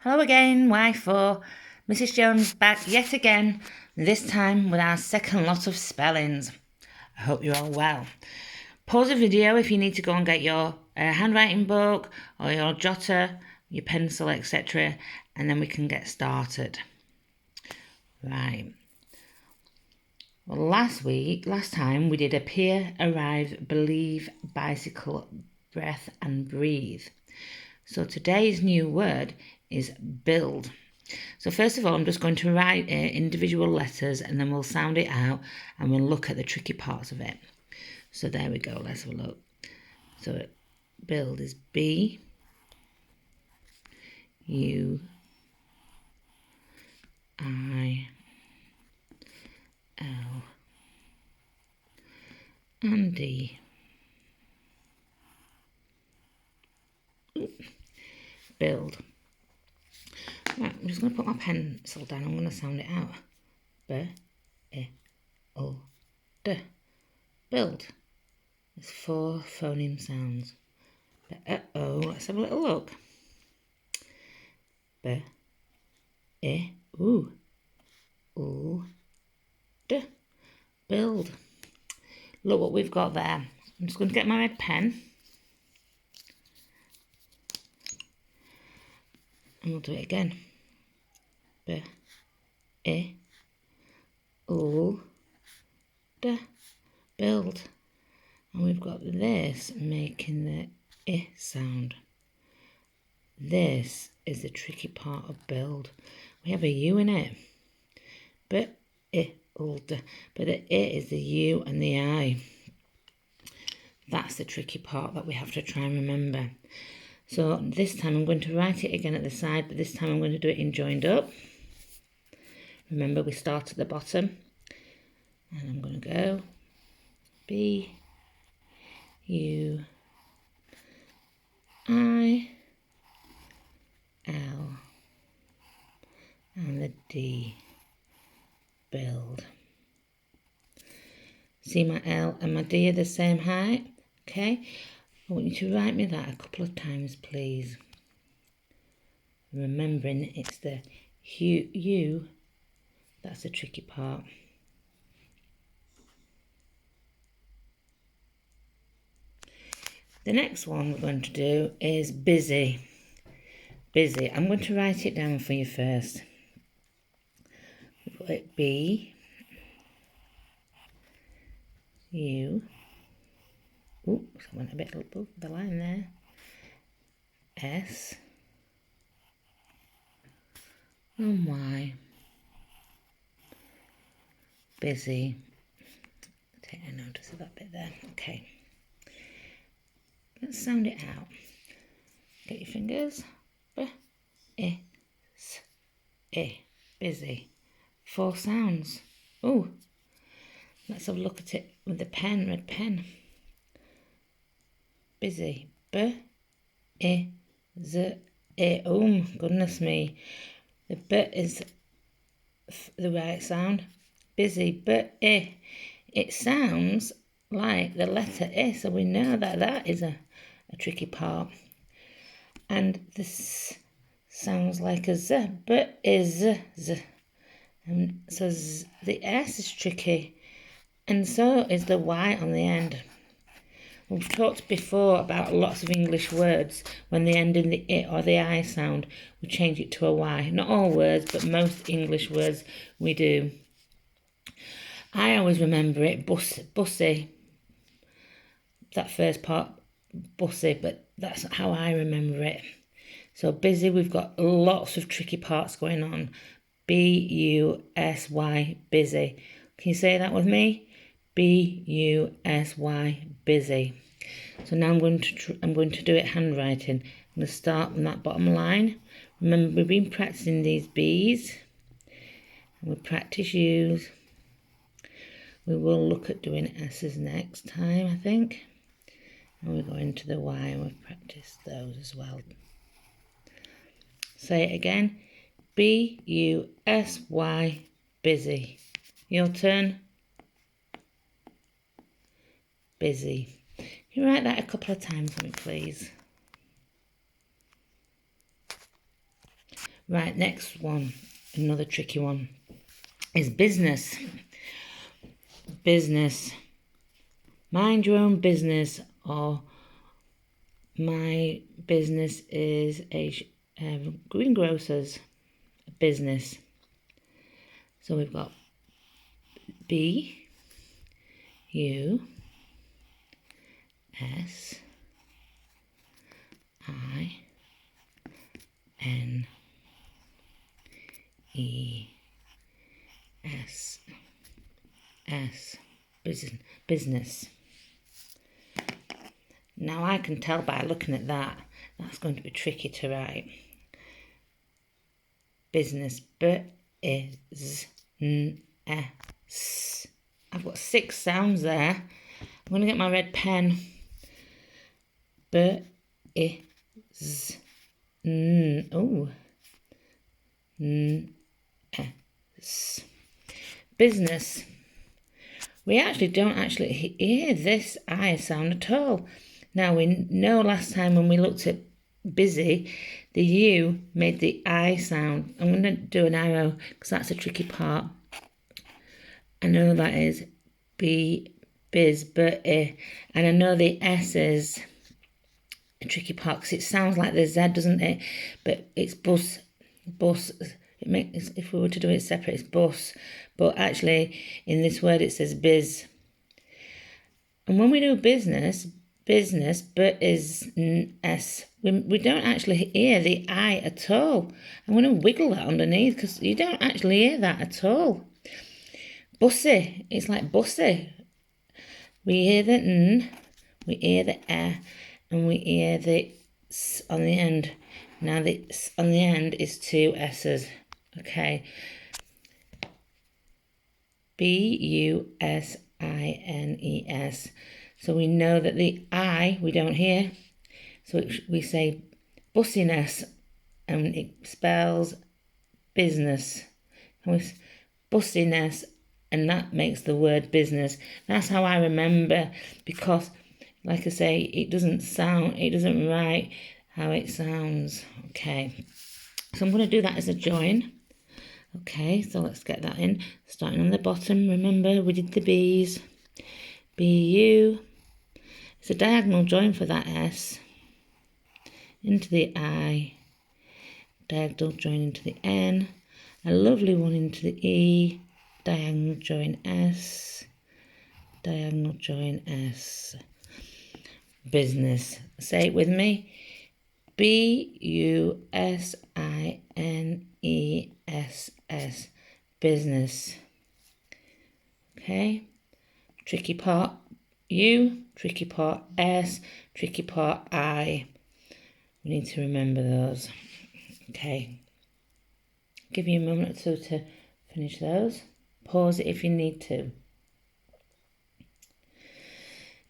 Hello again, Y4. Mrs. Jones back yet again, this time with our second lot of spellings. I hope you're all well. Pause the video if you need to go and get your handwriting book or your jotter, your pencil, etc. and then we can get started. Right. Well, last time we did appear, arrive, believe, bicycle, breath and breathe. So today's new word is build. So first of all, I'm just going to write individual letters and then we'll sound it out and we'll look at the tricky parts of it. So there we go, let's have a look. So build is B, U, I, L, and D. Build. Right, I'm just going to put my pencil down. I'm going to sound it out. B, I, O, D. Build. There's 4 phoneme sounds. B-O. Let's have a little look. B, I, U, O, D. Build. Look what we've got there. I'm just going to get my red pen. And we'll do it again. B, I, O, D. Build. And we've got this making the I sound. This is the tricky part of build. We have a U in it. But I, O, D. But the I is the U and the I. That's the tricky part that we have to try and remember. So this time I'm going to write it again at the side, but this time I'm going to do it in joined up. Remember, we start at the bottom. And I'm going to go B, U, I, L, and the D. Build. See, my L and my D are the same height. Okay, I want you to write me that a couple of times, please. Remembering it's the U, that's the tricky part. The next one we're going to do is busy. Busy. I'm going to write it down for you first. Put it B, U. Oops, I went a bit above the line there. S and Y. Busy. Take a notice of that bit there. Okay. Let's sound it out. Get your fingers. B, I, S, I. Busy. 4 sounds. Oh, let's have a look at it with the pen, red pen. Busy. B, I, Z, I. Oh, goodness me. The B is the right sound. Busy. B, I. It sounds like the letter I, so we know that that is a tricky part. And this sounds like a Z, but is Z. And so the S is tricky, and so is the Y on the end. We've talked before about lots of English words. When they end in the I or the I sound, we change it to a Y. Not all words, but most English words we do. I always remember it, bussy. That first part, bussy, but that's how I remember it. So busy, we've got lots of tricky parts going on. B-U-S-Y, busy. Can you say that with me? B-U-S-Y, busy. So now I'm going to do it handwriting. I'm going to start from that bottom line. Remember, we've been practicing these B's. And we practice U's. We will look at doing S's next time, I think. And we go into the Y and we've practiced those as well. Say it again. B-U-S-Y, busy. Your turn. Busy. Can you write that a couple of times for me, please? Right, next one, another tricky one, is business. Business. Mind your own business, or my business is a greengrocer's business. So we've got B, U, S, I, N, E, S, S, business. Now I can tell by looking at that, that's going to be tricky to write. Business, B-I-Z-N-S. I've got 6 sounds there. I'm going to get my red pen. B-I-Z-N-S. Business. We actually don't hear this I sound at all. Now we know last time when we looked at busy, the U made the I sound. I'm going to do an arrow because that's a tricky part. I know that is B, biz, but and I know the S is a tricky part because it sounds like the Z, doesn't it? But it's bus. It makes, if we were to do it separate, it's bus. But actually, in this word, it says biz. And when we do business, but is S, we don't actually hear the I at all. I'm going to wiggle that underneath because you don't actually hear that at all. Bussy, it's like bussy. We hear the N, we hear the E, and we hear the S on the end. Now the S on the end is 2 S's. Okay. B-U-S-I-N-E-S. So we know that the I we don't hear. So we say bussiness, and it spells business. Bussiness, and that makes the word business. That's how I remember, because like I say, it doesn't write how it sounds. Okay. So I'm going to do that as a join. Okay, so let's get that in. Starting on the bottom, remember we did the B's. B-U. It's a diagonal join for that S. Into the I. Diagonal join into the N. A lovely one into the E. Diagonal join S. Diagonal join S. Business. Say it with me. B-U-S-I-N-E-S-S. Business. Okay. Tricky part U, tricky part S, tricky part I. We need to remember those. Okay. Give you a moment or two to finish those. Pause it if you need to.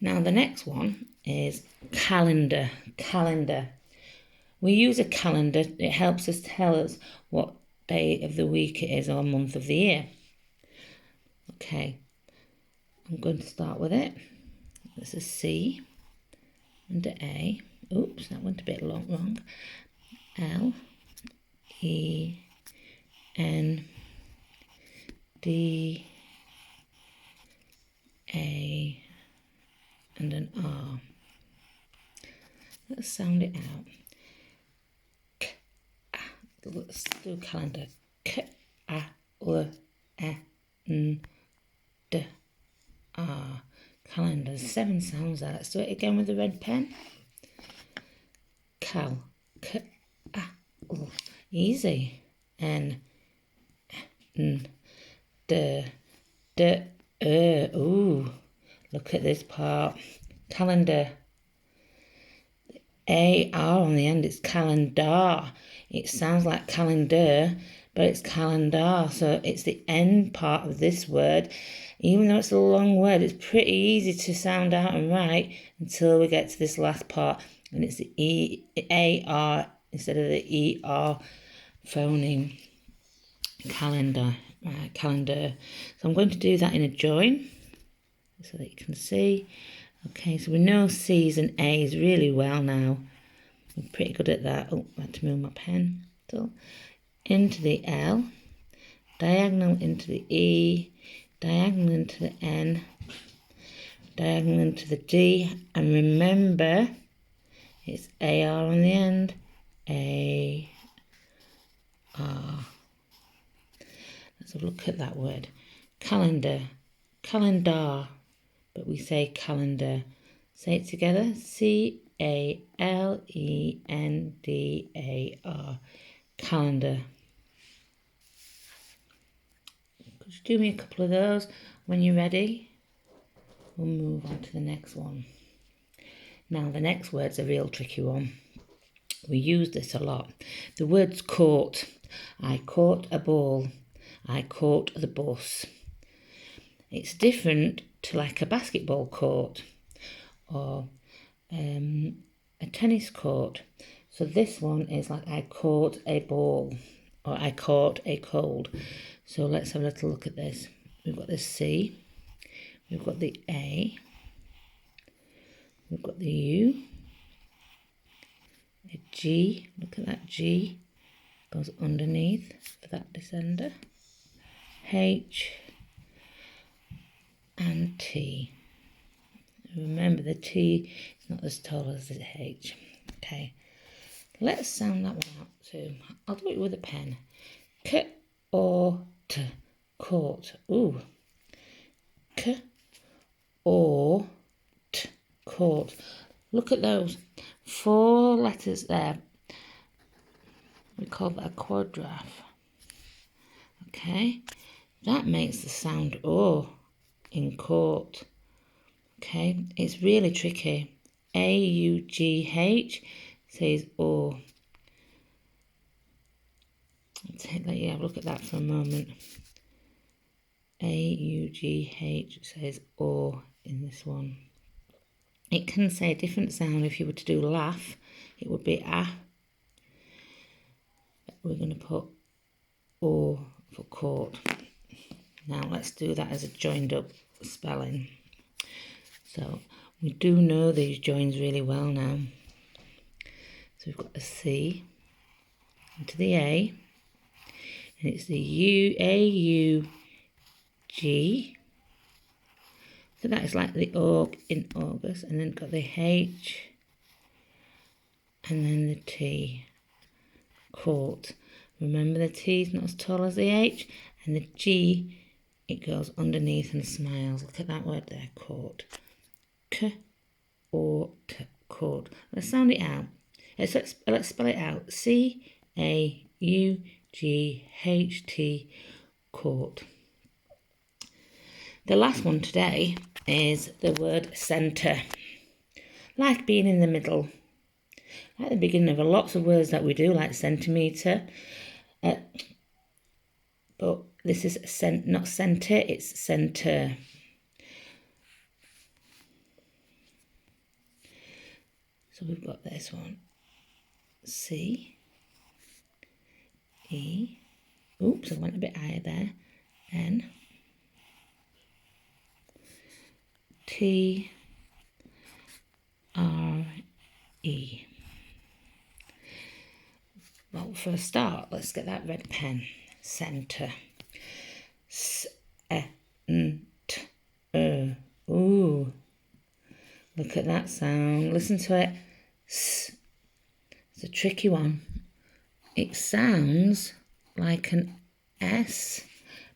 Now the next one is calendar. Calendar. We use a calendar. It helps us tell us what day of the week it is or month of the year. Okay. I'm going to start with it. This is C and A. Oops, that went a bit wrong. L, E, N, D, A, and an R. Let's sound it out. Let's do calendar. K-A-L-E-N-D. R. Calendar. 7 sounds there. Let's do it again with the red pen. Cal. K-A-L. Easy. N. N. D. D. Ooh. Look at this part. Calendar. A-R on the end. It's calendar. It sounds like calendar, but it's calendar. So it's the end part of this word. Even though it's a long word, it's pretty easy to sound out and write until we get to this last part. And it's the A-R instead of the E-R phoneme. Calendar. Right, calendar. So I'm going to do that in a join so that you can see. Okay, so we know C's and A's really well now. I'm pretty good at that. Oh, I had to move my pen. So into the L, diagonal into the E, diagonal into the N, diagonal into the D, and remember it's AR on the end, A, R. Let's have a look at that word. Calendar, calendar, but we say calendar. Say it together, CALENDAR, calendar. Could you do me a couple of those when you're ready? We'll move on to the next one. Now the next word's a real tricky one. We use this a lot. The word's caught. I caught a ball. I caught the bus. It's different to like a basketball court or a tennis court. So this one is like I caught a ball or I caught a cold. So let's have a little look at this. We've got the C, we've got the A, we've got the U, a G, look at that G, goes underneath for that descender, H, and T. Remember the T is not as tall as the H. Okay, let's sound that one out too. I'll do it with a pen. K or T, court. Ooh. K or T, court. Look at those 4 letters there. We call that a quadraff. Okay, that makes the sound O in court. Okay, it's really tricky. AUGH says O. Let you have a look at that for a moment. AUGH says O in this one. It can say a different sound. If you were to do laugh, it would be A. We're going to put O for court. Now let's do that as a joined up spelling. So we do know these joins really well now. So we've got a C into the A, and it's the U-A-U-G. So that is like the O in August, and then got the H, and then the T, court. Remember the T is not as tall as the H, and the G, it goes underneath and smiles. Look at that word there, court. K or T, court. Let's sound it out. Let's spell it out. C-A-U-G-H-T, court. The last one today is the word centre. Like being in the middle. At the beginning of lots of words that we do, like centimetre. But this is not centre, it's centre. So we've got this one. C, E, oops, I went a bit higher there, N, T, R, E. Well, for a start, let's get that red pen. Centre. S-E-N-T-E. Ooh. Look at that sound. Listen to it. S. It's a tricky one. It sounds like an S,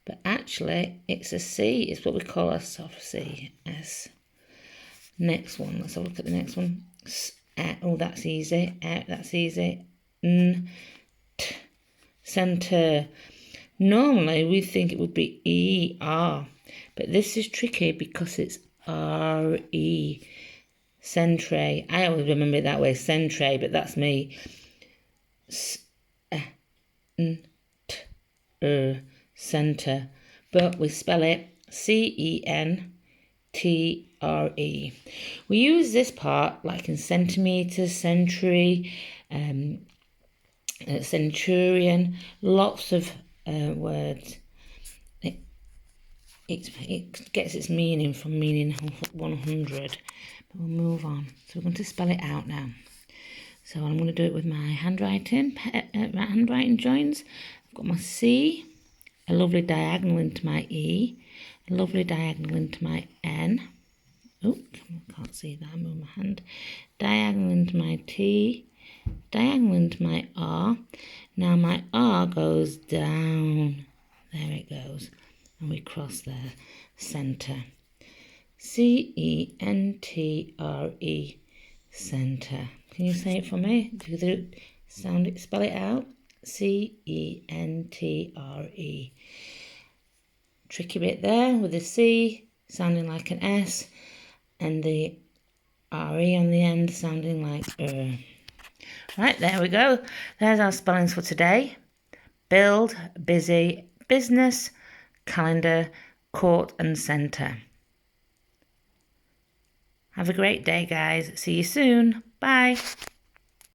but actually it's a C. It's what we call a soft C. S. Next one. Let's have a look at the next one. Oh, that's easy. That's easy. N. T. Centre. Normally we think it would be E-R, but this is tricky because it's R-E. Centre. I always remember it that way, centre, but that's me. S-E-N-T-E. Centre. But we spell it C-E-N-T-R-E. We use this part like in centimetres, century, centurion, lots of words. It gets its meaning from meaning 100. But we'll move on. So we're going to spell it out now. So I'm going to do it with my handwriting joins. I've got my C, a lovely diagonal into my E, a lovely diagonal into my N. Oh, can't see that, I move my hand. Diagonal into my T, diagonal into my R. Now my R goes down. There it goes. And we cross the centre. C-E-N-T-R-E, centre. Can you say it for me? Spell it out. C-E-N-T-R-E. Tricky bit there with the C sounding like an S and the R-E on the end sounding like Right, there we go. There's our spellings for today. Build, busy, business, calendar, court and centre. Have a great day, guys. See you soon. Bye.